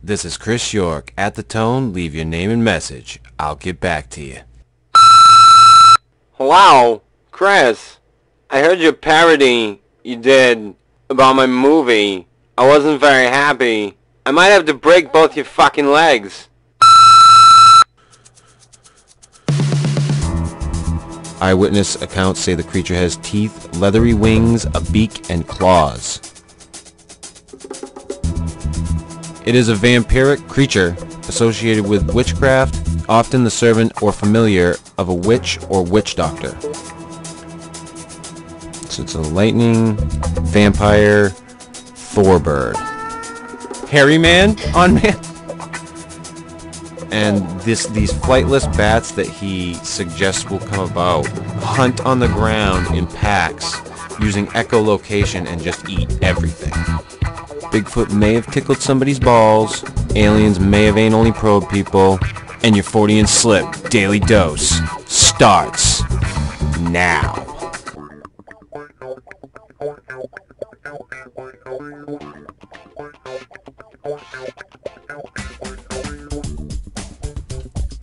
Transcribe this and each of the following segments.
This is Chris York. At the tone, leave your name and message. I'll get back to you. Hello, Chris. I heard your parody you did about my movie. I wasn't very happy. I might have to break both your fucking legs. Eyewitness accounts say the creature has teeth, leathery wings, a beak, and claws. It is a vampiric creature associated with witchcraft, often the servant or familiar of a witch or witch doctor. So it's a lightning, vampire, Thorbird. Hairy man on man. And these flightless bats that he suggests will come about hunt on the ground in packs using echolocation and just eat everything. Bigfoot may have tickled somebody's balls, aliens may have anally probed people, and your Fortean Slip Daily Dose starts now.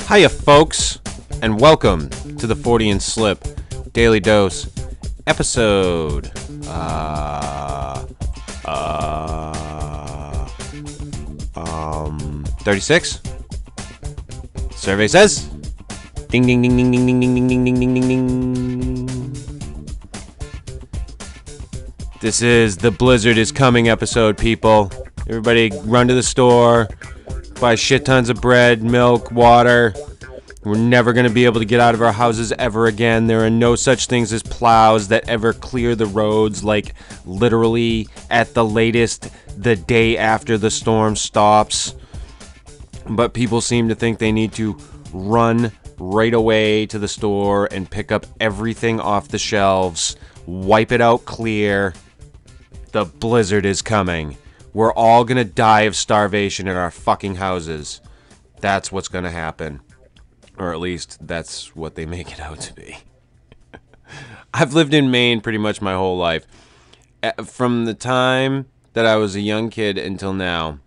Hiya folks, and welcome to the Fortean Slip Daily Dose episode 36. Survey says ding ding ding ding ding ding ding ding ding ding ding ding ding. This is the Blizzard is Coming episode, people. Everybody run to the store, buy shit tons of bread, milk, water. We're never going to be able to get out of our houses ever again. There are no such things as plows that ever clear the roads, like literally at the latest the day after the storm stops. But people seem to think they need to run right away to the store and pick up everything off the shelves, wipe it out clear. The blizzard is coming. We're all going to die of starvation in our fucking houses. That's what's going to happen. Or at least that's what they make it out to be. I've lived in Maine pretty much my whole life. From the time that I was a young kid until now,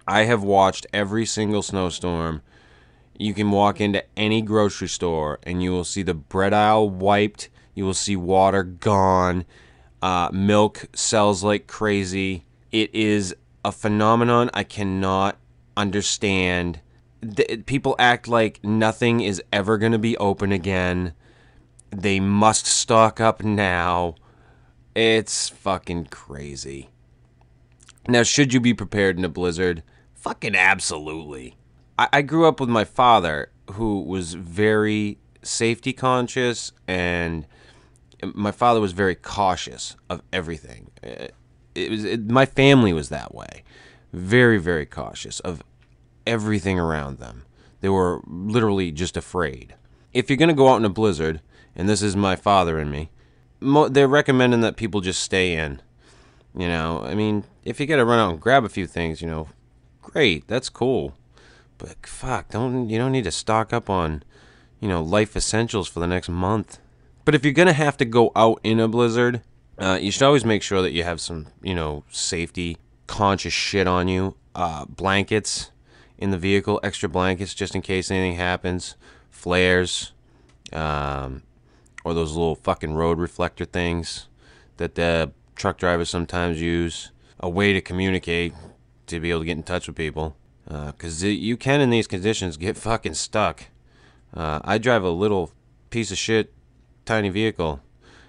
I have watched every single snowstorm. You can walk into any grocery store and you will see the bread aisle wiped. You will see water gone. Milk sells like crazy. It is a phenomenon I cannot understand. People act like nothing is ever going to be open again. They must stock up now. It's fucking crazy. Now, should you be prepared in a blizzard? Fucking absolutely. I grew up with my father, who was very safety conscious, and my father was very cautious of everything. My family was that way. Very, very cautious of everything around them. They were literally just afraid. If you're going to go out in a blizzard, and this is my father and me, they're recommending that people just stay in. You know, I mean, if you got to run out and grab a few things, you know, great, that's cool. But fuck, you don't need to stock up on, you know, life essentials for the next month. But if you're going to have to go out in a blizzard, you should always make sure that you have some, you know, safety conscious shit on you. Blankets in the vehicle, extra blankets just in case anything happens. Flares, or those little fucking road reflector things that the truck drivers sometimes use. A way to communicate, to be able to get in touch with people. Because you can, in these conditions, get fucking stuck. I drive a little piece of shit tiny vehicle,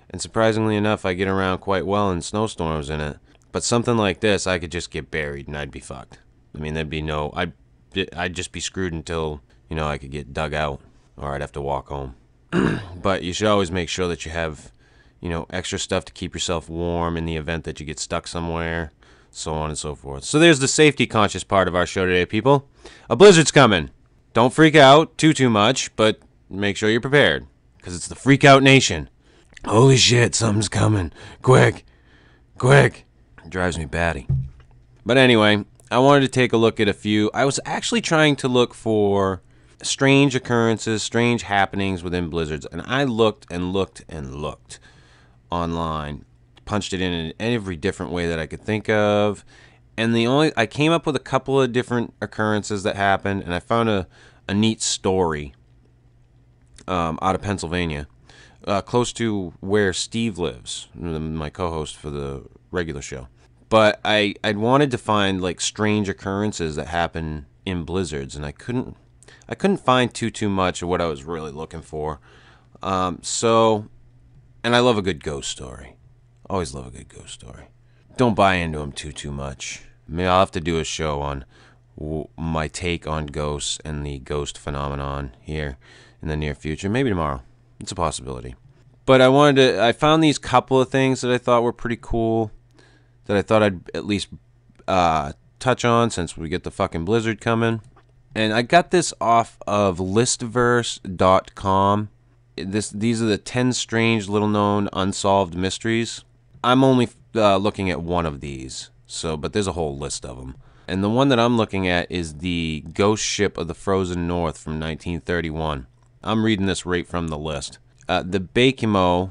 and surprisingly enough, I get around quite well in snowstorms in it. But something like this, I could just get buried and I'd be fucked. I mean, I'd just be screwed until, you know, I could get dug out, or I'd have to walk home. But you should always make sure that you have, you know, extra stuff to keep yourself warm in the event that you get stuck somewhere, so on and so forth. So there's the safety conscious part of our show today, people. A blizzard's coming. Don't freak out too much, but make sure you're prepared, because it's the freak out nation. Holy shit, something's coming. Quick. It drives me batty. But anyway, I wanted to take a look at a few. I was actually trying to look for strange occurrences, strange happenings within blizzards, and I looked online, punched it in every different way that I could think of, And I came up with a couple of different occurrences that happened, and I found a neat story out of Pennsylvania, close to where Steve lives, my co-host for the regular show. But I'd wanted to find like strange occurrences that happen in blizzards, and I couldn't find too much of what I was really looking for. And I love a good ghost story. Always love a good ghost story. Don't buy into them too much. Maybe I'll have to do a show on my take on ghosts and the ghost phenomenon here in the near future. Maybe tomorrow. It's a possibility. But I found these couple of things that I thought were pretty cool that I thought I'd at least touch on since we get the fucking blizzard coming. And I got this off of listverse.com. These are the 10 strange little known unsolved mysteries. I'm only looking at one of these, but there's a whole list of them. And the one that I'm looking at is the Ghost Ship of the Frozen North from 1931. I'm reading this right from the list. The Bachimo,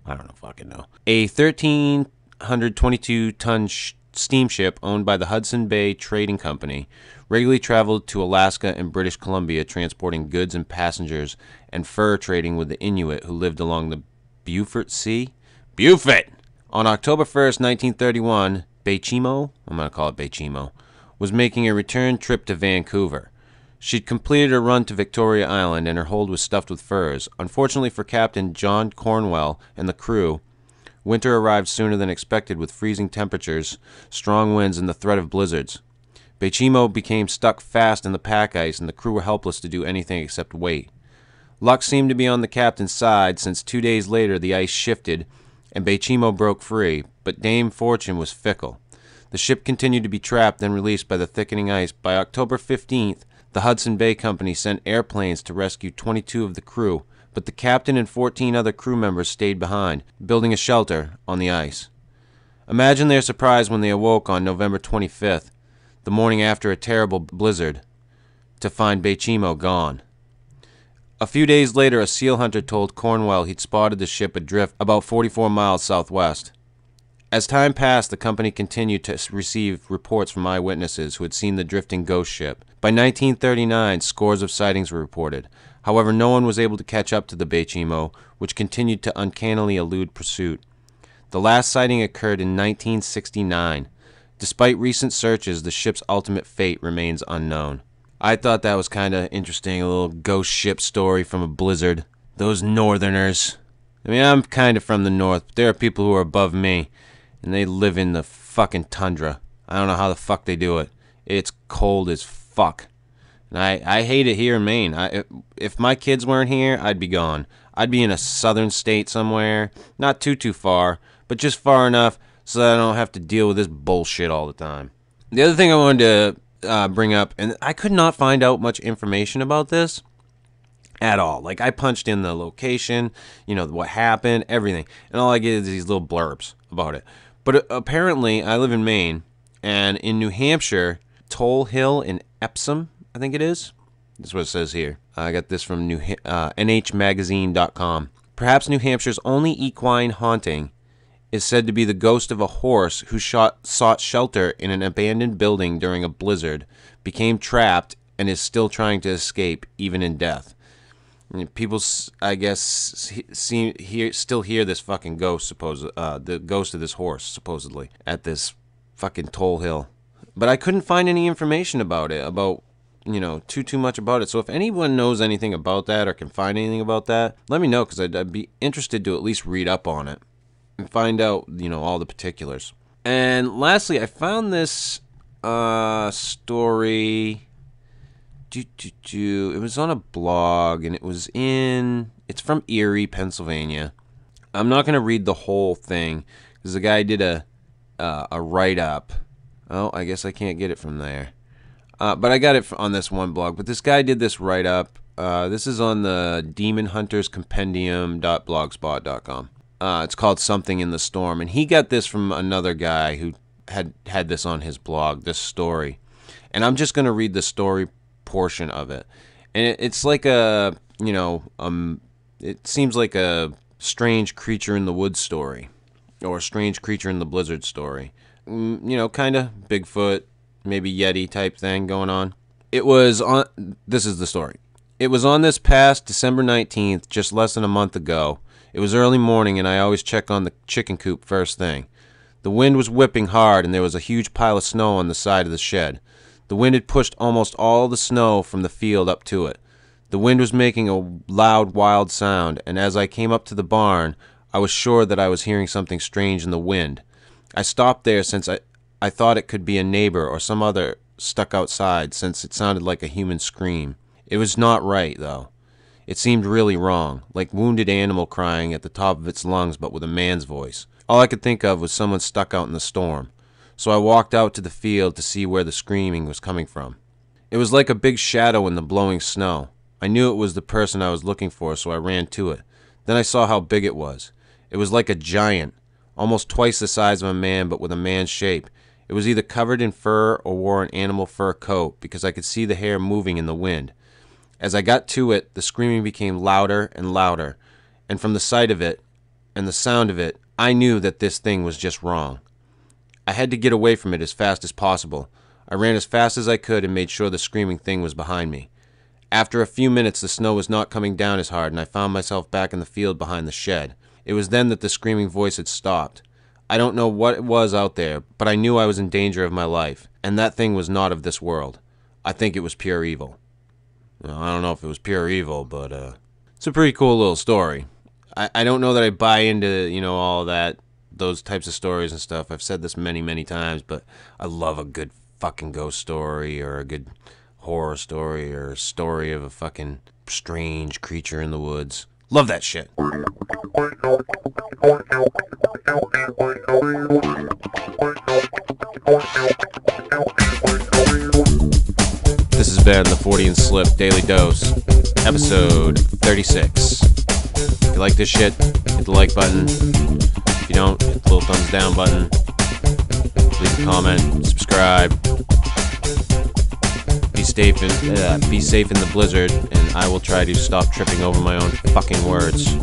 I don't fucking know. A 1,322-ton steamship owned by the Hudson Bay Trading Company regularly traveled to Alaska and British Columbia, transporting goods and passengers and fur trading with the Inuit who lived along the Beaufort Sea. Beaufort! On October 1st, 1931, Bachimo, I'm going to call it Bachimo, was making a return trip to Vancouver. She'd completed her run to Victoria Island, and her hold was stuffed with furs. Unfortunately for Captain John Cornwell and the crew, winter arrived sooner than expected with freezing temperatures, strong winds, and the threat of blizzards. Bachimo became stuck fast in the pack ice, and the crew were helpless to do anything except wait. Luck seemed to be on the captain's side, since 2 days later the ice shifted and Bachimo broke free, but Dame Fortune was fickle. The ship continued to be trapped, then released by the thickening ice. By October 15th, the Hudson Bay Company sent airplanes to rescue 22 of the crew, but the captain and 14 other crew members stayed behind, building a shelter on the ice. Imagine their surprise when they awoke on November 25th, the morning after a terrible blizzard, to find Bachimo gone. A few days later, a seal hunter told Cornwell he'd spotted the ship adrift about 44 miles southwest. As time passed, the company continued to receive reports from eyewitnesses who had seen the drifting ghost ship. By 1939, scores of sightings were reported. However, no one was able to catch up to the Bachimo, which continued to uncannily elude pursuit. The last sighting occurred in 1969. Despite recent searches, the ship's ultimate fate remains unknown. I thought that was kind of interesting, a little ghost ship story from a blizzard. Those northerners. I mean, I'm kind of from the north, but there are people who are above me, and they live in the fucking tundra. I don't know how the fuck they do it. It's cold as fuck. And I hate it here in Maine. If my kids weren't here, I'd be gone. I'd be in a southern state somewhere, not too far, but just far enough so that I don't have to deal with this bullshit all the time. The other thing I wanted to bring up, and I could not find out much information about this at all. Like, I punched in the location, what happened, everything, and all I get is these little blurbs about it. But apparently, I live in Maine, and in New Hampshire, Toll Hill in Epsom, I think it is. That's what it says here. I got this from nhmagazine.com. Perhaps New Hampshire's only equine haunting is said to be the ghost of a horse who sought shelter in an abandoned building during a blizzard, became trapped, and is still trying to escape, even in death. And people, I guess, still hear this fucking ghost, the ghost of this horse, supposedly, at this fucking Toll Hill. But I couldn't find any information about it, too much about it. So if anyone knows anything about that or can find anything about that, let me know, because I'd be interested to at least read up on it and find out, all the particulars. And lastly, I found this story. It was on a blog, and it's from Erie, Pennsylvania. I'm not going to read the whole thing, because the guy did a write-up. Oh, I guess I can't get it from there. But I got it on this one blog. But this guy did this write-up. This is on the demonhunterscompendium.blogspot.com. It's called Something in the Storm. And he got this from another guy who had this on his blog, this story. And I'm just going to read the story portion of it. And it's like it seems like a strange creature in the woods story. or a strange creature in the blizzard story. Kinda Bigfoot, maybe Yeti type thing going on. This is the story. It was on this past December 19th, just less than a month ago. It was early morning, and I always check on the chicken coop first thing. The wind was whipping hard, and there was a huge pile of snow on the side of the shed. The wind had pushed almost all the snow from the field up to it. The wind was making a loud, wild sound, and as I came up to the barn, I was sure that I was hearing something strange in the wind. I stopped there since I thought it could be a neighbor or some other stuck outside, since it sounded like a human scream. It was not right, though. It seemed really wrong, like wounded animal crying at the top of its lungs but with a man's voice. All I could think of was someone stuck out in the storm. So I walked out to the field to see where the screaming was coming from. It was like a big shadow in the blowing snow. I knew it was the person I was looking for, so I ran to it. Then I saw how big it was. It was like a giant, almost twice the size of a man but with a man's shape. It was either covered in fur or wore an animal fur coat, because I could see the hair moving in the wind. As I got to it, the screaming became louder and louder, and from the sight of it and the sound of it, I knew that this thing was just wrong. I had to get away from it as fast as possible. I ran as fast as I could and made sure the screaming thing was behind me. After a few minutes, the snow was not coming down as hard, and I found myself back in the field behind the shed. It was then that the screaming voice had stopped. I don't know what it was out there, but I knew I was in danger of my life, and that thing was not of this world. I think it was pure evil. Well, I don't know if it was pure evil, but it's a pretty cool little story. I don't know that I buy into, all that, those types of stories and stuff. I've said this many, many times, but I love a good fucking ghost story or a good horror story or a story of a fucking strange creature in the woods. Love that shit. This has been the Fortean Slip Daily Dose, episode 36. If you like this shit, hit the like button. If you don't, hit the little thumbs down button. Leave a comment, subscribe. Be safe in the blizzard, and I will try to stop tripping over my own fucking words.